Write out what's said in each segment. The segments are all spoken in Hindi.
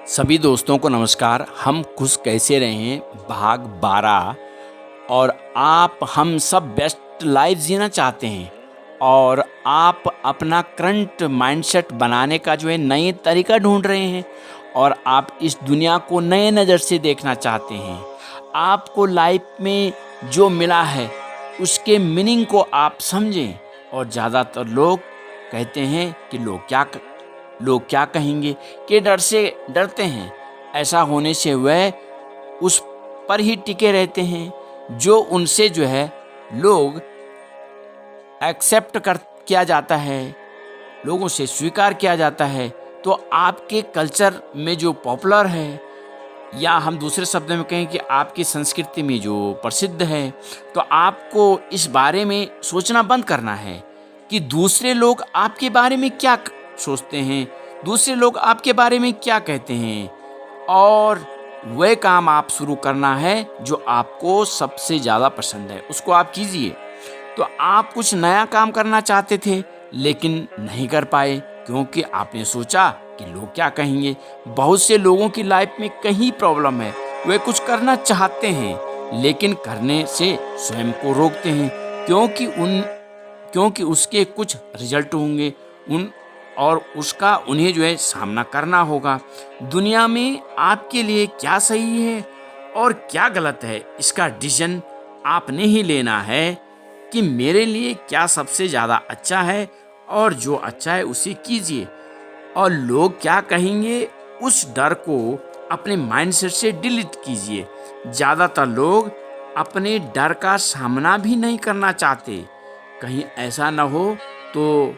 सभी दोस्तों को नमस्कार। हम खुश कैसे रहें भाग 12। और आप हम सब बेस्ट लाइफ जीना चाहते हैं और आप अपना करंट माइंडसेट बनाने का नए तरीका ढूंढ रहे हैं और आप इस दुनिया को नए नज़र से देखना चाहते हैं। आपको लाइफ में जो मिला है उसके मीनिंग को आप समझें। और ज़्यादातर लोग कहते हैं कि लोग क्या कहेंगे के डर से डरते हैं। ऐसा होने से वह उस पर ही टिके रहते हैं जो उनसे लोग एक्सेप्ट कर किया जाता है, लोगों से स्वीकार किया जाता है। तो आपके कल्चर में जो पॉपुलर है, या हम दूसरे शब्द में कहें कि आपकी संस्कृति में जो प्रसिद्ध है, तो आपको इस बारे में सोचना बंद करना है कि दूसरे लोग आपके बारे में क्या सोचते हैं, दूसरे लोग आपके बारे में क्या कहते हैं, और वह काम आप शुरू करना है जो आपको सबसे ज़्यादा पसंद है, उसको आप कीजिए। तो आप कुछ नया काम करना चाहते थे लेकिन नहीं कर पाए क्योंकि आपने सोचा कि लोग क्या कहेंगे। बहुत से लोगों की लाइफ में कहीं प्रॉब्लम है, वे कुछ करना चाहते हैं लेकिन करने से स्वयं को रोकते हैं क्योंकि उसके कुछ रिजल्ट होंगे और उसका उन्हें सामना करना होगा। दुनिया में आपके लिए क्या सही है और क्या गलत है, इसका डिसीजन आपने ही लेना है कि मेरे लिए क्या सबसे ज़्यादा अच्छा है, और जो अच्छा है उसे कीजिए। और लोग क्या कहेंगे उस डर को अपने माइंडसेट से डिलीट कीजिए। ज़्यादातर लोग अपने डर का सामना भी नहीं करना चाहते। कहीं ऐसा न हो तो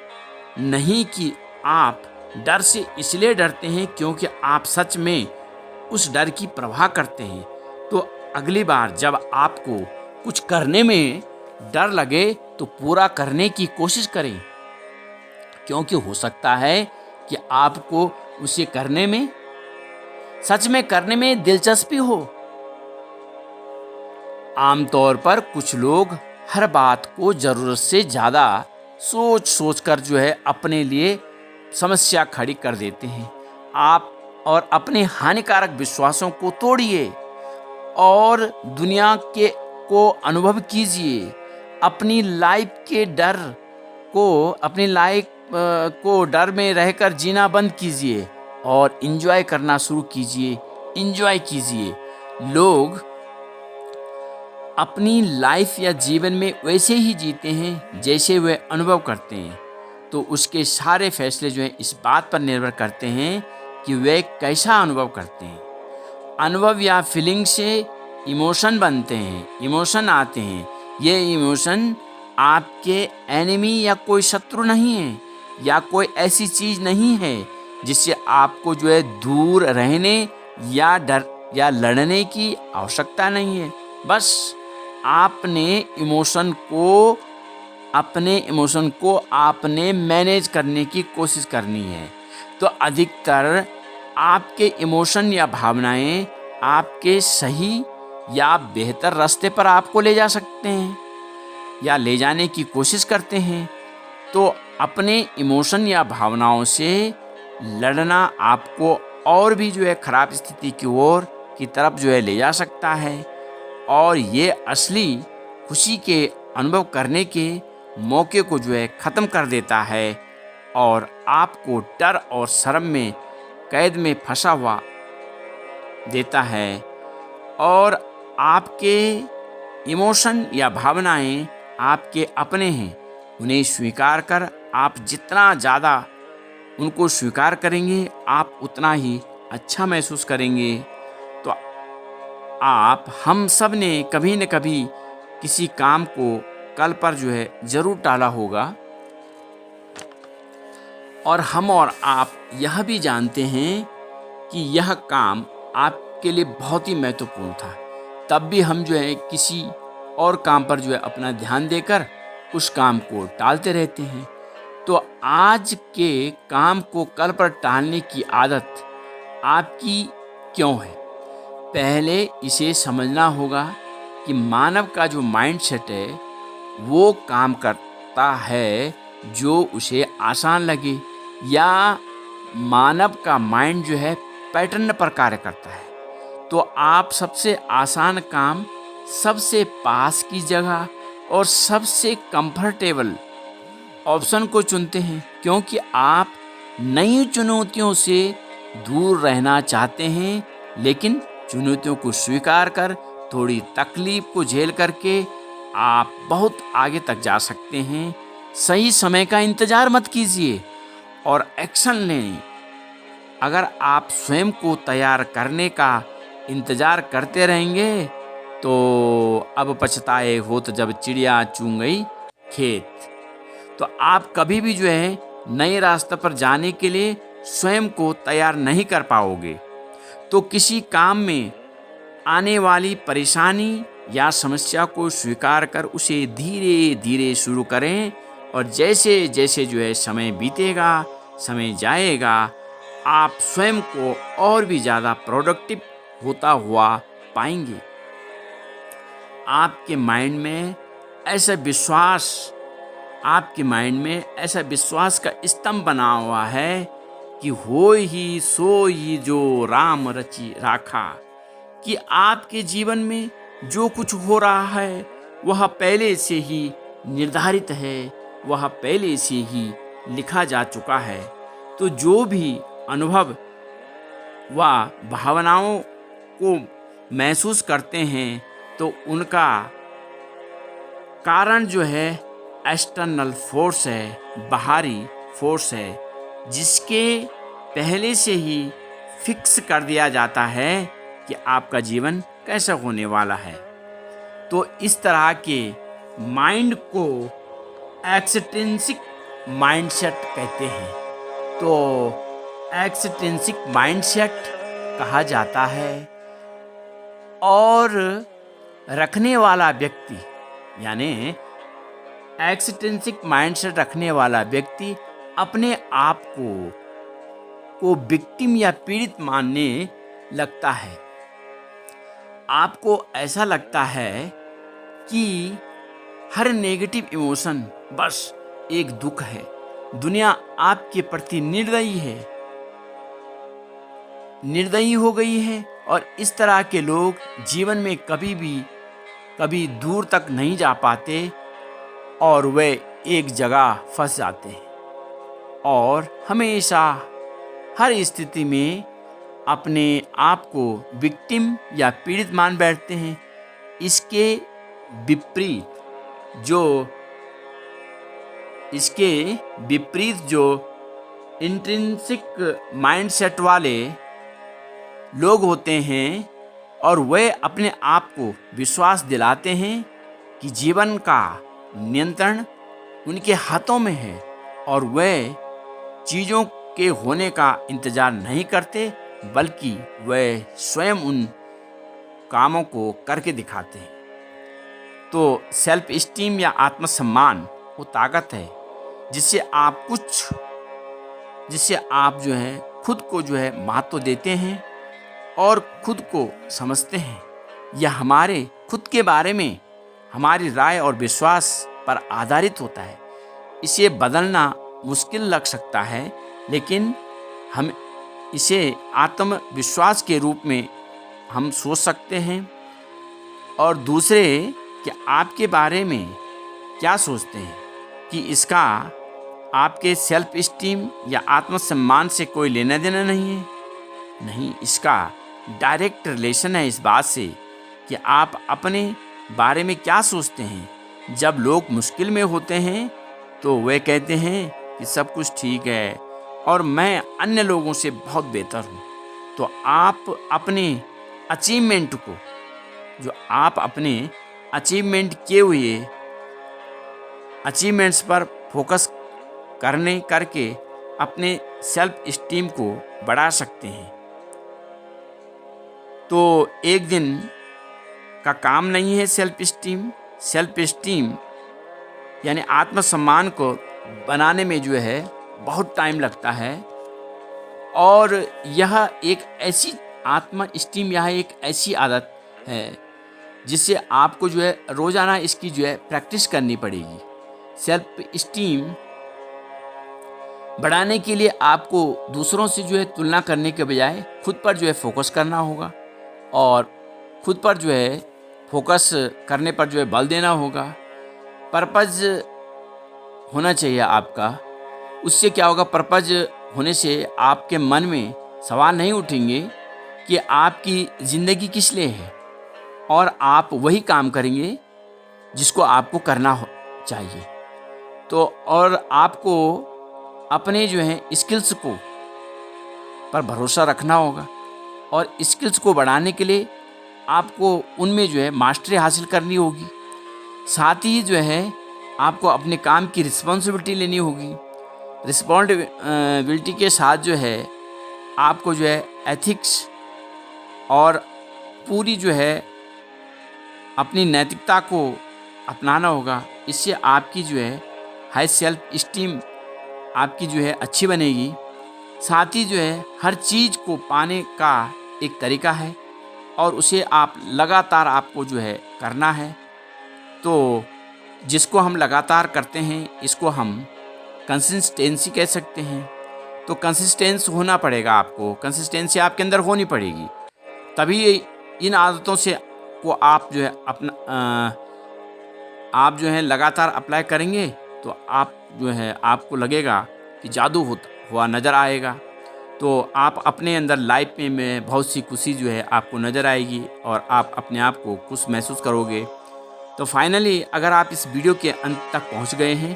नहीं कि आप डर से इसलिए डरते हैं क्योंकि आप सच में उस डर की परवाह करते हैं। तो अगली बार जब आपको कुछ करने में डर लगे तो पूरा करने की कोशिश करें, क्योंकि हो सकता है कि आपको उसे सच में करने में दिलचस्पी हो। आमतौर पर कुछ लोग हर बात को ज़रूरत से ज़्यादा सोच कर अपने लिए समस्या खड़ी कर देते हैं। आप और अपने हानिकारक विश्वासों को तोड़िए और दुनिया को अनुभव कीजिए। अपनी लाइफ को डर में रहकर जीना बंद कीजिए और एंजॉय करना शुरू कीजिए। एंजॉय कीजिए। लोग अपनी लाइफ या जीवन में वैसे ही जीते हैं जैसे वे अनुभव करते हैं। तो उसके सारे फैसले इस बात पर निर्भर करते हैं कि वे कैसा अनुभव करते हैं। अनुभव या फीलिंग से इमोशन बनते हैं, इमोशन आते हैं। ये इमोशन आपके एनिमी या कोई शत्रु नहीं है, या कोई ऐसी चीज़ नहीं है जिससे आपको दूर रहने या डर या लड़ने की आवश्यकता नहीं है। बस अपने इमोशन को आपने मैनेज करने की कोशिश करनी है। तो अधिकतर आपके इमोशन या भावनाएं आपके सही या बेहतर रास्ते पर आपको ले जा सकते हैं या ले जाने की कोशिश करते हैं। तो अपने इमोशन या भावनाओं से लड़ना आपको और भी खराब स्थिति की तरफ ले जा सकता है, और ये असली खुशी के अनुभव करने के मौके को ख़त्म कर देता है और आपको डर और शर्म में कैद में फंसा हुआ देता है। और आपके इमोशन या भावनाएं आपके अपने हैं, उन्हें स्वीकार कर आप जितना ज़्यादा उनको स्वीकार करेंगे आप उतना ही अच्छा महसूस करेंगे। तो हम सब ने कभी न कभी किसी काम को कल पर ज़रूर टाला होगा, और हम और आप यह भी जानते हैं कि यह काम आपके लिए बहुत ही महत्वपूर्ण था, तब भी हम किसी और काम पर अपना ध्यान देकर उस काम को टालते रहते हैं। तो आज के काम को कल पर टालने की आदत आपकी क्यों है? पहले इसे समझना होगा कि मानव का जो माइंडसेट है वो काम करता है जो उसे आसान लगे, या मानव का माइंड पैटर्न पर कार्य करता है। तो आप सबसे आसान काम, सबसे पास की जगह और सबसे कंफर्टेबल ऑप्शन को चुनते हैं, क्योंकि आप नई चुनौतियों से दूर रहना चाहते हैं। लेकिन चुनौतियों को स्वीकार कर, थोड़ी तकलीफ को झेल करके आप बहुत आगे तक जा सकते हैं। सही समय का इंतजार मत कीजिए और एक्शन लें। अगर आप स्वयं को तैयार करने का इंतजार करते रहेंगे तो अब पछताए हो तो जब चिड़िया चुन गई खेत। तो आप कभी भी नए रास्ते पर जाने के लिए स्वयं को तैयार नहीं कर पाओगे। तो किसी काम में आने वाली परेशानी या समस्या को स्वीकार कर उसे धीरे धीरे शुरू करें, और जैसे जैसे समय बीतेगा, समय जाएगा, आप स्वयं को और भी ज़्यादा प्रोडक्टिव होता हुआ पाएंगे। आपके माइंड में ऐसा विश्वास का स्तंभ बना हुआ है कि होय ही सोई जो राम रचि राखा, कि आपके जीवन में जो कुछ हो रहा है वह पहले से ही निर्धारित है, वह पहले से ही लिखा जा चुका है। तो जो भी अनुभव व भावनाओं को महसूस करते हैं तो उनका कारण एक्सटर्नल फोर्स है, बाहरी फोर्स है, जिसके पहले से ही फिक्स कर दिया जाता है कि आपका जीवन कैसा होने वाला है। तो इस तरह के माइंड को एक्सट्रिंसिक माइंडसेट कहते हैं। तो एक्सट्रिंसिक माइंडसेट कहा जाता है। और रखने वाला व्यक्ति, यानी एक्सट्रिंसिक माइंडसेट रखने वाला व्यक्ति अपने आप को विक्टिम या पीड़ित मानने लगता है। आपको ऐसा लगता है कि हर नेगेटिव इमोशन बस एक दुख है, दुनिया आपके प्रति निर्दयी हो गई है, और इस तरह के लोग जीवन में कभी दूर तक नहीं जा पाते और वे एक जगह फंस जाते हैं और हमेशा हर स्थिति में अपने आप को विक्टिम या पीड़ित मान बैठते हैं। इसके विपरीत जो इंट्रिंसिक माइंडसेट वाले लोग होते हैं, और वे अपने आप को विश्वास दिलाते हैं कि जीवन का नियंत्रण उनके हाथों में है, और वे चीज़ों के होने का इंतज़ार नहीं करते, बल्कि वे स्वयं उन कामों को करके दिखाते हैं। तो सेल्फ इस्टीम या आत्मसम्मान वो ताकत है जिससे आप खुद को महत्व देते हैं और खुद को समझते हैं। यह हमारे खुद के बारे में हमारी राय और विश्वास पर आधारित होता है। इसे बदलना मुश्किल लग सकता है, लेकिन हम इसे आत्मविश्वास के रूप में हम सोच सकते हैं। और दूसरे कि आपके बारे में क्या सोचते हैं, कि इसका आपके सेल्फ इस्टीम या आत्मसम्मान से कोई लेना देना नहीं है। नहीं, इसका डायरेक्ट रिलेशन है इस बात से कि आप अपने बारे में क्या सोचते हैं। जब लोग मुश्किल में होते हैं तो वे कहते हैं कि सब कुछ ठीक है और मैं अन्य लोगों से बहुत बेहतर हूँ। तो आप अपने अचीवमेंट को, जो आप अपने अचीवमेंट किए हुए अचीवमेंट्स पर फोकस करके अपने सेल्फ इस्टीम को बढ़ा सकते हैं। तो एक दिन का काम नहीं है सेल्फ इस्टीम यानी आत्मसम्मान को बनाने में बहुत टाइम लगता है। और यह एक ऐसी आत्म इस्टीम एक ऐसी आदत है जिससे आपको रोज़ाना इसकी प्रैक्टिस करनी पड़ेगी। सेल्फ इस्टीम बढ़ाने के लिए आपको दूसरों से जो है तुलना करने के बजाय खुद पर जो है फोकस करना होगा और खुद पर जो है फोकस करने पर जो है बल देना होगा। पर्पज़ होना चाहिए आपका। उससे क्या होगा, पर्पज़ होने से आपके मन में सवाल नहीं उठेंगे कि आपकी ज़िंदगी किस लिए है, और आप वही काम करेंगे जिसको आपको करना चाहिए। तो और आपको अपने जो है स्किल्स को पर भरोसा रखना होगा और स्किल्स को बढ़ाने के लिए आपको उनमें जो है मास्टरी हासिल करनी होगी। साथ ही जो है आपको अपने काम की रिस्पॉन्सिबिलिटी लेनी होगी। रिस्पॉन्सिबिलिटी के साथ जो है आपको जो है एथिक्स और पूरी जो है अपनी नैतिकता को अपनाना होगा। इससे आपकी जो है हाई सेल्फ इस्टीम आपकी जो है अच्छी बनेगी। साथ ही जो है हर चीज़ को पाने का एक तरीका है और उसे आप लगातार आपको जो है करना है। तो जिसको हम लगातार करते हैं इसको हम कंसिस्टेंसी कह सकते हैं। तो कंसिस्टेंस होना पड़ेगा आपको, कंसिस्टेंसी आपके अंदर होनी पड़ेगी, तभी इन आदतों से को आप जो है आप जो है लगातार अप्लाई करेंगे तो आप जो है आपको लगेगा कि जादू हुआ नज़र आएगा। तो आप अपने अंदर लाइफ में बहुत सी खुशी जो है आपको नज़र आएगी और आप अपने आप को खुश महसूस करोगे। तो फाइनली अगर आप इस वीडियो के अंत तक पहुंच गए हैं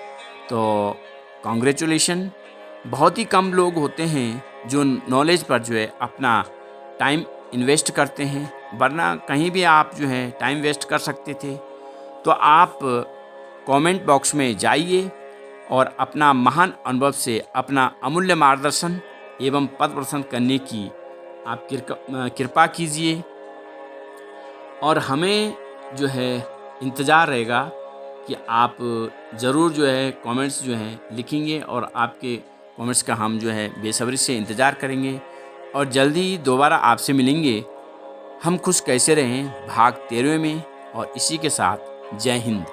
तो कॉन्ग्रेचुलेशन। बहुत ही कम लोग होते हैं जो नॉलेज पर जो है अपना टाइम इन्वेस्ट करते हैं, वरना कहीं भी आप जो है टाइम वेस्ट कर सकते थे। तो आप कमेंट बॉक्स में जाइए और अपना महान अनुभव से अपना अमूल्य मार्गदर्शन एवं पथ प्रदर्शन करने की आप कृपा कीजिए और हमें जो है इंतज़ार रहेगा कि आप ज़रूर जो है कमेंट्स जो हैं लिखेंगे और आपके कमेंट्स का हम जो है बेसब्री से इंतज़ार करेंगे और जल्दी दोबारा आपसे मिलेंगे। हम खुश कैसे रहें भाग 13 में। और इसी के साथ जय हिंद।